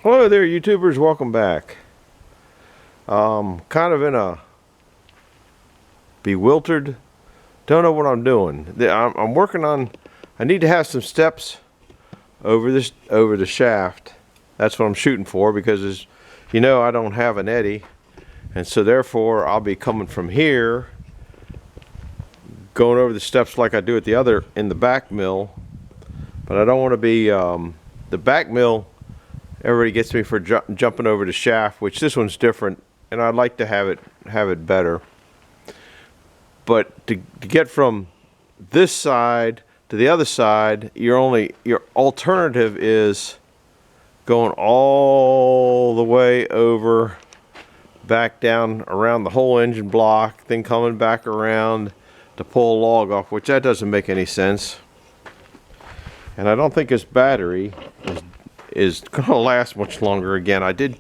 Hello there, YouTubers. Welcome back. Kind of in a bewildered. Don't know what I'm doing. I'm working on. I need to have some steps over the shaft. That's what I'm shooting for because, as you know, I don't have an eddy, and so therefore I'll be coming from here, going over the steps like I do at the other in the back mill. But I don't want to be the back mill. Everybody gets me for jumping over the shaft, which this one's different, and I'd like to have it better. But to get from this side to the other side, your alternative is going all the way over, back down around the whole engine block, then coming back around to pull a log off, which that doesn't make any sense. And I don't think this battery is gonna last much longer. Again, I did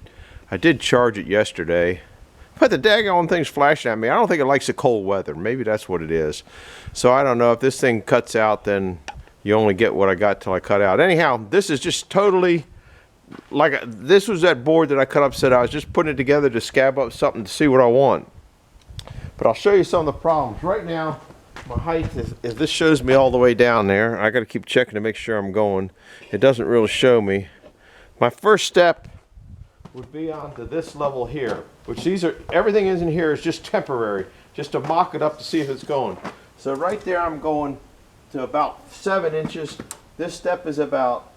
charge it yesterday, but the daggone thing's flashing at me. I don't think it likes the cold weather. Maybe that's what it is. So I don't know. If this thing cuts out, then you only get what I got till I cut out. Anyhow, this is just totally like this was that board that I cut up. Said I was just putting it together to scab up something to see what I want. But I'll show you some of the problems right now. My height, if this shows me all the way down there, I got to keep checking to make sure I'm going. It doesn't really show me. My first step would be onto this level here, which everything is in here is just temporary, just to mock it up to see if it's going. So right there I'm going to about 7 inches. This step is about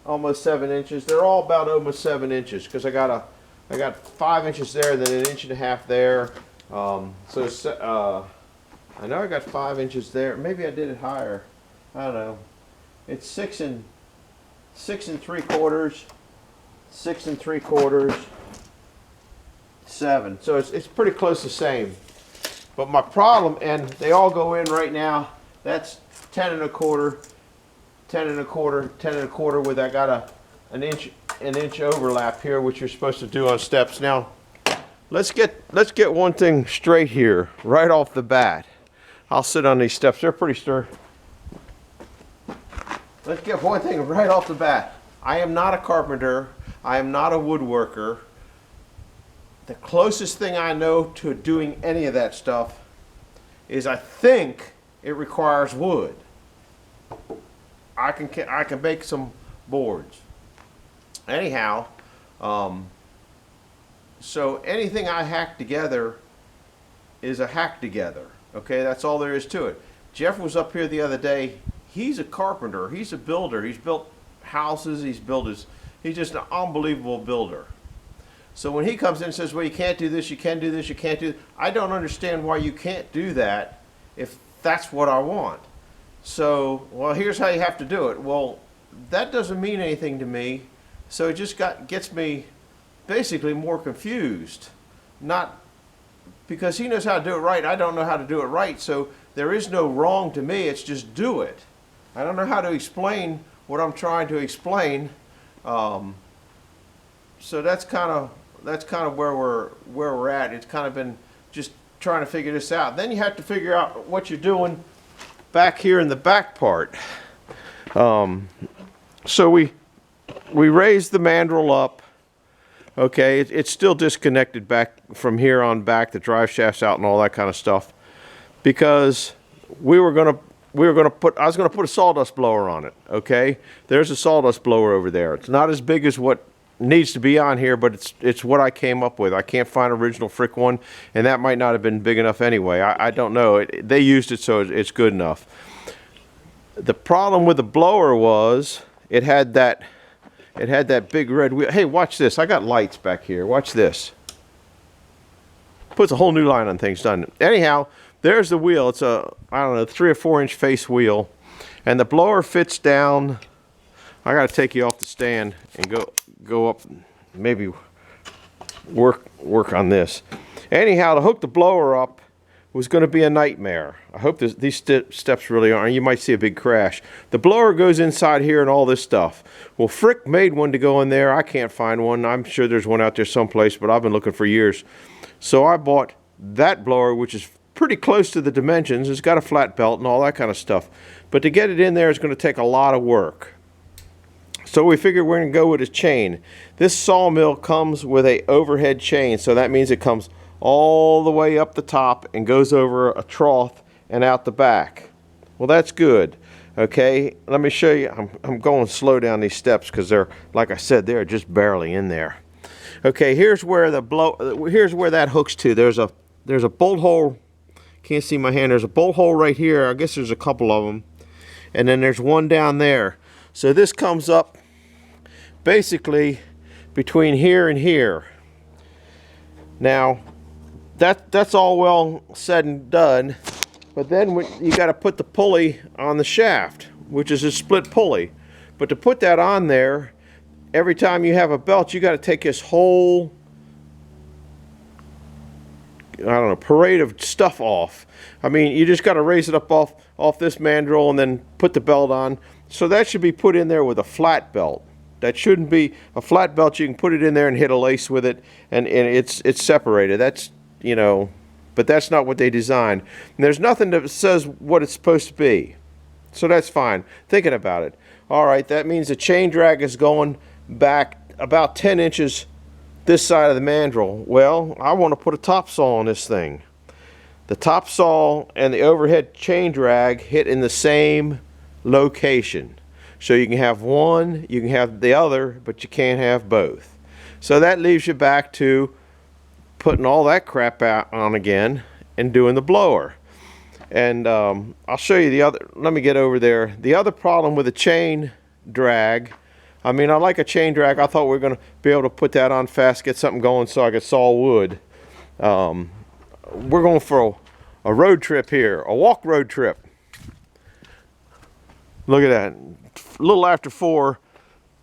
almost 7 inches. They're all about almost 7 inches because I got 5 inches there, and then 1.5 inches there. I know I got 5 inches there. Maybe I did it higher. I don't know. It's 6 3/4, 6 3/4, 7. So it's pretty close to the same. But my problem, and they all go in right now. That's 10 1/4, 10 1/4, 10 1/4. With I got an inch overlap here, which you're supposed to do on steps. Now, let's get one thing straight here right off the bat. I'll sit on these steps. They're pretty sturdy. Let's get one thing right off the bat. I am not a carpenter. I am not a woodworker. The closest thing I know to doing any of that stuff is I think it requires wood. I can make some boards. Anyhow, so anything I hack together is a hack together. Okay, that's all there is to it. Jeff was up here the other day. He's a carpenter. He's a builder. He's built houses. He's just an unbelievable builder. So when he comes in and says, well, you can't do this, you can do this, you can't do this, I don't understand why you can't do that if that's what I want. So, well, here's how you have to do it. Well, that doesn't mean anything to me. So it just gets me basically more confused. Not because he knows how to do it right. I don't know how to do it right. So there is no wrong to me. It's just do it. I don't know how to explain what I'm trying to explain. So that's kind of where we're at. It's kind of been just trying to figure this out. Then you have to figure out what you're doing back here in the back part. So we raised the mandrel up. Okay, it's still disconnected back from here on back. The drive shaft's out and all that kind of stuff, because I was gonna put a sawdust blower on it. Okay, there's a sawdust blower over there. It's not as big as what needs to be on here, but it's what I came up with. I can't find an original Frick one, and that might not have been big enough anyway. I don't know. They used it, so it's good enough. The problem with the blower was it had that big red wheel. Hey, watch this. I got lights back here. Watch this. Puts a whole new line on things, doesn't it? Anyhow, there's the wheel. It's a, I don't know, 3 or 4 inch face wheel. And the blower fits down. I got to take you off the stand and go up, maybe work on this. Anyhow, to hook the blower up was going to be a nightmare. I hope these steps really aren't. You might see a big crash. The blower goes inside here and all this stuff. Well, Frick made one to go in there. I can't find one. I'm sure there's one out there someplace, but I've been looking for years. So I bought that blower, which is pretty close to the dimensions. It's got a flat belt and all that kind of stuff. But to get it in there is going to take a lot of work. So we figured we're going to go with a chain. This sawmill comes with a overhead chain, so that means it comes all the way up the top and goes over a trough and out the back. Well, that's good. Okay, let me show you. I'm going slow down these steps because they're, like I said, they're just barely in there. Okay, here's where here's where that hooks to. There's a bolt hole. Can't see my hand. There's a bolt hole right here. I guess there's a couple of them, and then there's one down there. So this comes up basically between here and here. Now that's all well said and done, but then you got to put the pulley on the shaft, which is a split pulley. But to put that on there, every time you have a belt, you got to take this whole, I don't know, parade of stuff off. I mean, you just got to raise it up off this mandrel and then put the belt on. So that should be put in there with a flat belt. That shouldn't be a flat belt. You can put it in there and hit a lace with it, and it's separated. That's, you know, but that's not what they designed. And there's nothing that says what it's supposed to be. So that's fine. Thinking about it. All right, that means the chain drag is going back about 10 inches this side of the mandrel. Well, I want to put a top saw on this thing. The top saw and the overhead chain drag hit in the same location. So you can have one, you can have the other, but you can't have both. So that leaves you back to putting all that crap out on again and doing the blower. And I'll show you the other. Let me get over there. The other problem with the chain drag, I mean, I like a chain drag. I thought we were going to be able to put that on fast, get something going so I could saw wood. We're going for a road trip here, a walk road trip. Look at that. A little after 4.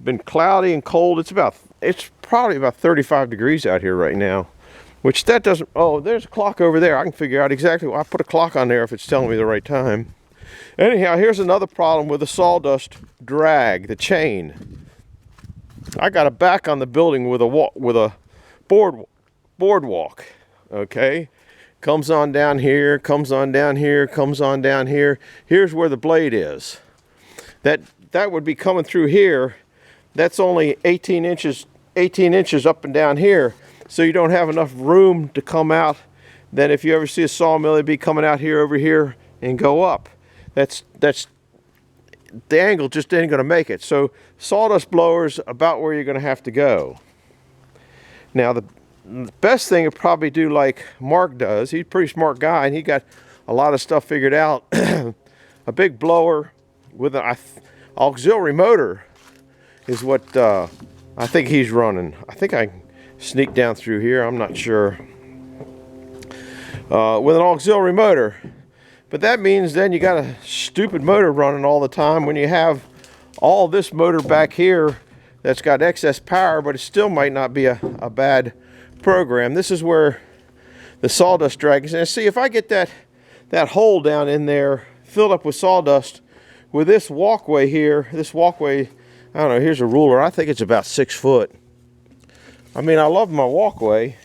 Been cloudy and cold. It's probably about 35 degrees out here right now. Which that doesn't, oh, there's a clock over there. I can figure out exactly why I put a clock on there if it's telling me the right time. Anyhow, here's another problem with the sawdust drag, the chain. I got a back on the building with a boardwalk. Okay, comes on down here, comes on down here, comes on down here. Here's where the blade is. That would be coming through here. That's only 18 inches up and down here. So you don't have enough room to come out. Then if you ever see a sawmill, it'd be coming out here over here and go up. That's the angle just ain't going to make it. So sawdust blowers about where you're going to have to go. Now the best thing is probably do like Mark does. He's a pretty smart guy and he got a lot of stuff figured out. A big blower with an auxiliary motor is what I think he's running. I think I sneak down through here, I'm not sure. With an auxiliary motor. But that means then you got a stupid motor running all the time when you have all this motor back here that's got excess power, but it still might not be a bad program. This is where the sawdust drag is. And see, if I get that hole down in there filled up with sawdust with this walkway here, this walkway, I don't know, here's a ruler. I think it's about 6 foot. I mean, I love my walkway.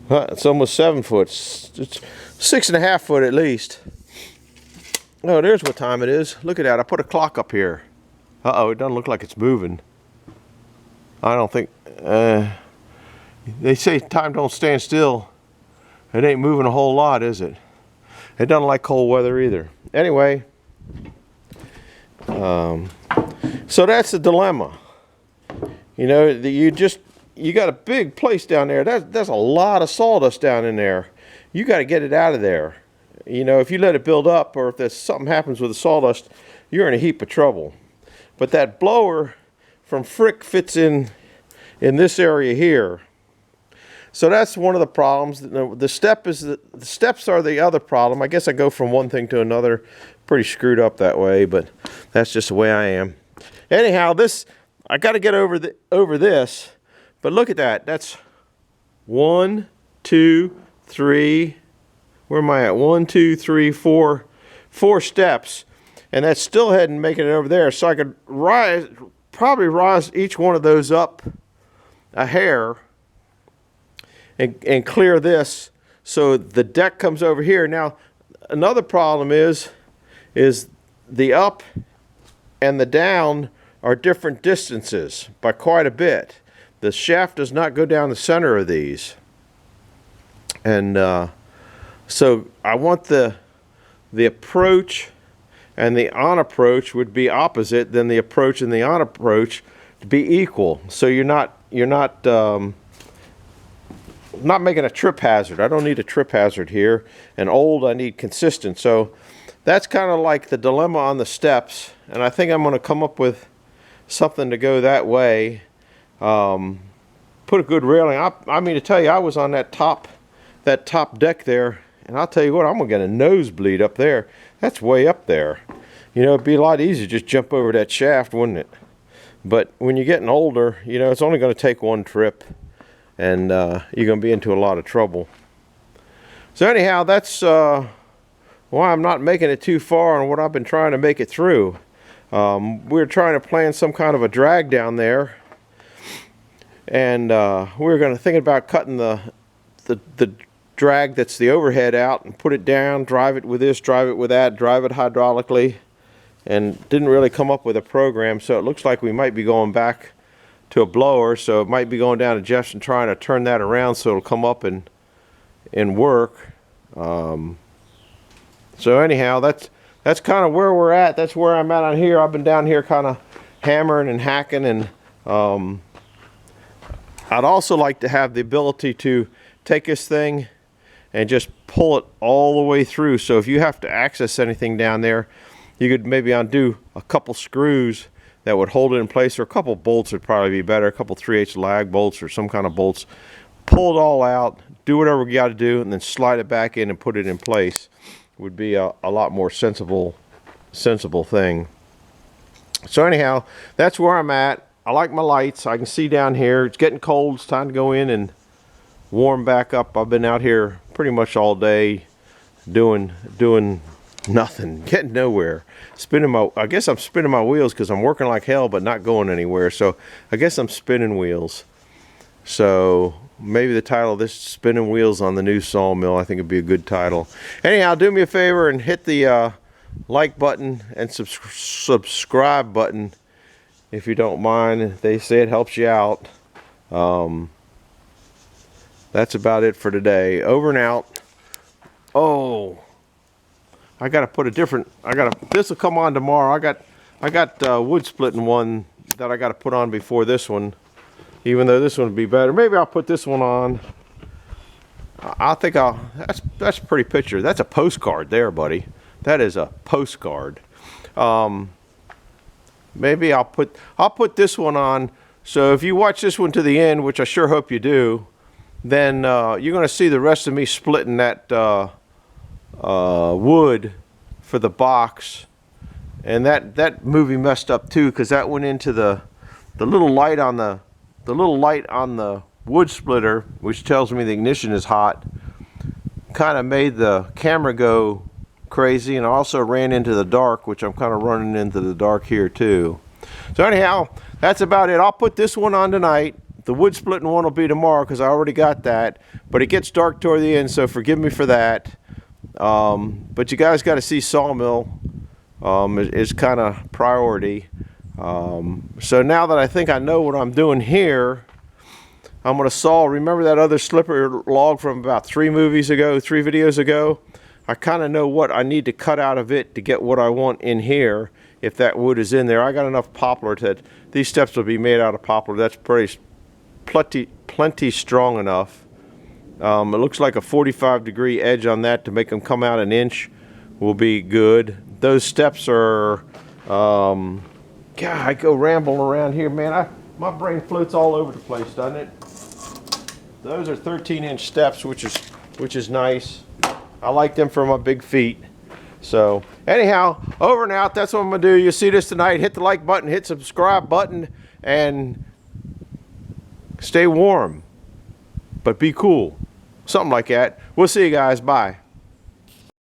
It's almost 7 foot. It's 6.5 foot at least. Oh, there's what time it is. Look at that. I put a clock up here. Uh-oh, it doesn't look like it's moving. I don't think... they say time don't stand still. It ain't moving a whole lot, is it? It doesn't like cold weather either. Anyway. So that's the dilemma. You know, you got a big place down there. That's a lot of sawdust down in there. You got to get it out of there. You know, if you let it build up or if there's something happens with the sawdust, you're in a heap of trouble. But that blower from Frick fits in this area here. So that's one of the problems. The steps are the other problem. I guess I go from one thing to another. Pretty screwed up that way, but that's just the way I am. Anyhow, I got to get over this. But look at that. That's 1, 2, 3. Where am I at? 1, 2, 3, 4. 4 steps. And that's still heading making it over there. So I could probably rise each one of those up a hair and clear this so the deck comes over here. Now, another problem is the up and the down are different distances by quite a bit. The shaft does not go down the center of these. And so I want the approach and the on approach would be opposite, then the approach and the on approach to be equal. So you're not making a trip hazard. I don't need a trip hazard here. And old, I need consistent. So that's kind of like the dilemma on the steps. And I think I'm going to come up with something to go that way. Put a good railing. I mean, to tell you, I was on that top deck there, and I'll tell you what, I'm gonna get a nosebleed up there. That's way up there. You know, it'd be a lot easier to just jump over that shaft, wouldn't it? But when you're getting older, you know, it's only going to take one trip, and you're going to be into a lot of trouble. So anyhow, that's why I'm not making it too far on what I've been trying to make it through. We're trying to plan some kind of a drag down there, and we're going to think about cutting the drag that's the overhead out and put it down, drive it with this, drive it with that, drive it hydraulically, and didn't really come up with a program. So it looks like we might be going back to a blower, so it might be going down to Jeff's and trying to turn that around so it'll come up and work. So anyhow, that's kind of where we're at. That's where I'm at on here. I've been down here kind of hammering and hacking, and I'd also like to have the ability to take this thing and just pull it all the way through. So if you have to access anything down there, you could maybe undo a couple screws that would hold it in place, or a couple bolts would probably be better, a couple 3/8 lag bolts or some kind of bolts. Pull it all out, do whatever we got to do, and then slide it back in and put it in place. Would be a lot more sensible thing. So anyhow, that's where I'm at. I like my lights. I can see down here. It's getting cold. It's time to go in and warm back up. I've been out here pretty much all day doing nothing, getting nowhere. I guess I'm spinning my wheels because I'm working like hell but not going anywhere. So I guess I'm spinning wheels. So maybe the title of this, Spinning Wheels on the New Sawmill, I think it'd be a good title. Anyhow, do me a favor and hit the like button and subscribe button if you don't mind. They say it helps you out. That's about it for today. Over and out. Oh, I gotta put a different. This will come on tomorrow. I got wood splitting one that I gotta put on before this one. Even though this one would be better. Maybe I'll put this one on. I think that's a pretty picture. That's a postcard there, buddy. That is a postcard. Maybe I'll put this one on. So if you watch this one to the end, which I sure hope you do, then you're going to see the rest of me splitting that wood for the box. And that movie messed up too, because that went into the little light on the wood splitter, which tells me the ignition is hot. Kind of made the camera go crazy, and also ran into the dark, which I'm kind of running into the dark here too. So anyhow, that's about it. I'll put this one on tonight. The wood splitting one will be tomorrow because I already got that. But it gets dark toward the end, so forgive me for that. But you guys got to see Sawmill. Is kind of priority. So now that I think I know what I'm doing here, I'm going to saw. Remember that other slipper log from about 3 videos ago? I kind of know what I need to cut out of it to get what I want in here, if that wood is in there. I got enough poplar that these steps will be made out of poplar. That's plenty strong enough. It looks like a 45-degree edge on that to make them come out an inch will be good. Those steps are, God, I go rambling around here, man. My brain floats all over the place, doesn't it? Those are 13-inch steps, which is nice. I like them for my big feet. So anyhow, over and out. That's what I'm gonna do. You see this tonight. Hit the like button, hit subscribe button, and stay warm, but be cool. Something like that. We'll see you guys. Bye.